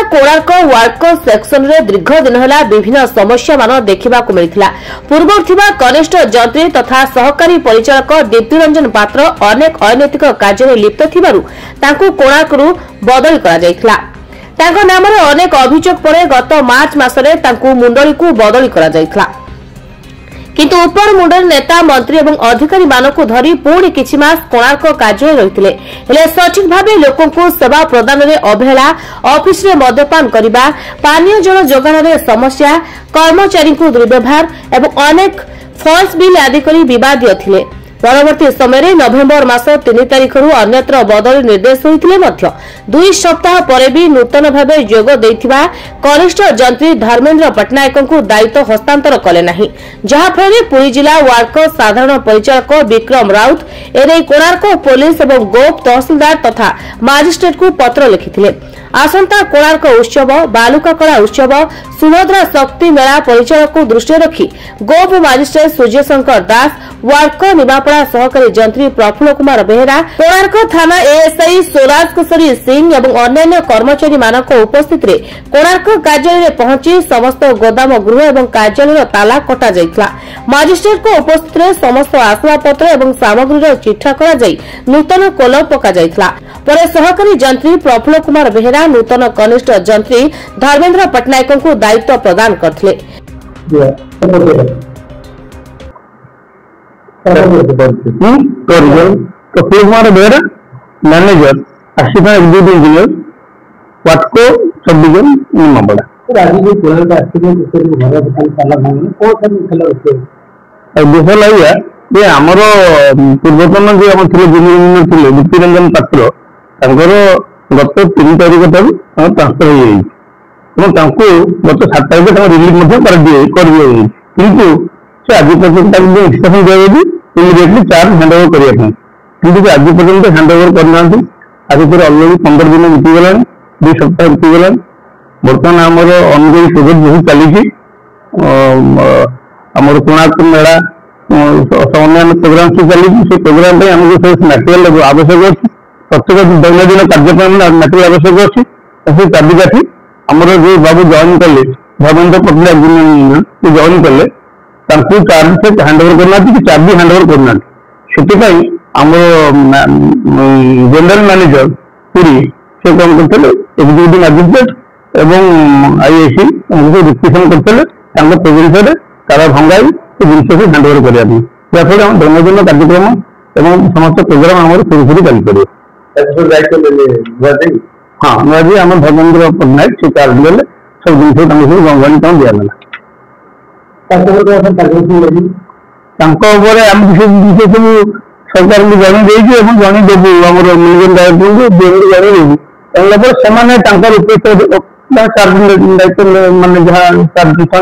कोणार्क वार्क सेक्शन रे दीर्घ दिन है विभिन्न समस्या मान देखा मिलता। पूर्व थिबा कनिष्ठ जंत्री तथा सहकारी परिचालक दीप्ति रंजन पात्र अनेक अनैतिक कार्य लिप्त थिबारु तांकु कोणार्करू बदली करा जायथिला। तांको नामरे अनेक अभियोग परे गत मार्च मासरे तांकु मुंडली को बदली करा जायथिला। किंतु उपर मुंडल नेता मंत्री और अधिकारी मानक धरी पुणी किछि मास कोणार्क कार्य रहिथिले हेले सठिक भाबे लोकन को सेवा प्रदान रे अवहेला, ऑफिस रे मद्यपान करिबा, पानीय जल जोगाण रे समस्या, कर्मचारी को दुर्व्यवहार एवं अनेक फॉल्स बिल आदि करी विवादिय थिले। परवर्ती समय नवेम्बर मास 3 तारिख अन्यत्र बदली निर्देश होते 2 सप्ताह पर भी नूतन भाव जोग देथिबा कनिष्ठ जंत्री धर्मेंद्र पट्टनायक को दायित्व हस्तांतर कले नहीं, जहाँफल पुरी जिला वार्क साधारण परिचालक विक्रम राउत एने कोणार्क पुलिस और गोप तहसीलदार तथा मजिस्ट्रेट को पत्र लिखिथिले। आसंता कोणार्क उत्सव, बालुका कला उत्सव, सुभद्रा शक्ति मेला परिचालक को दृष्टि रखी गोप मजिस्ट्रेट सूर्यशंकर दास, वार्क निमापड़ा सहकारी जंत्री प्रफुल्ल कुमार बेहेरा, कोणार्क थाना एएसआई स्वराज किशोरी सिंह और अन्य कर्मचारी मानक उपस्थित रे कोणार्क कार्यालय पहुंची समस्त गोदाम गृह और कार्यालय ताला कटा जाइतला। मजिस्ट्रेट को उपस्थित रे समस्त आसबाबपत्र और सामग्री चिठा करा जाई नूतन कोल पका जाइतला। पर सहकारी जंत्री प्रफुल्ल कुमार बेहेरा नूतन कनिष्ठ जंत्री धर्मेंद्र पट्टनायक को दायित्व प्रदान करथिले। Prafulla Kumar Behera manager assistant executive engineer वाटको सब डिवीजन निमापड़ा। ये आमर पूर्वतन जो आम थे जूनियर थे दीप्ति रंजन पात्र गत 3 तारिख ट्रांसफर हो गत 7 तारिख रिलीज कर किंतु से आज पर्यटन एक्सटेंशन दिया इमिडिएटली चार्ज हैंड ओवर करने कि आज पर्यटन हैंड ओवर करना। आज फिर अलरेडी 15 दिन बीतीगला, 2 सप्ताह बीतीगला। बर्तमान आमर अनुगोई प्रोजेक्ट बहुत चली आमर कोणार्क मेला अन्य प्रोग्राम सब चली से प्रोग्राम आमको मटेरियल आवश्यक अच्छी प्रत्येक दैनंदिन कार्यक्रम मटेरियल आवश्यक अच्छी से चाबिकाठी आमर जो बाबू जॉइन कले धर्मेंद्र पट्टनायक जॉइन कले चार्ज से हैंड ओवर करना कि चाबी हैंड ओवर करना से जनरल मैनेजर पुरी से कौन करते एग्जीक्यूटिव मजिस्ट्रेट एवं आईएसी डिस्कसन करते प्रेजेंस तारा भंगाई जिन सब हैंड ओवर करने जहाँफल आम दैनंदिन कार्यक्रम और समस्त प्रोग्राम आम सुरक्षित चली पार। हाँ नुआजी आम धर्मेंद्र पट्टनायक से चार्ज देले सब जिन सब दिगला सब सरकार को जन जन देवु आम म्यूजियम डायरेक्टर जन दायित्व मान जहाँ चार्ज ने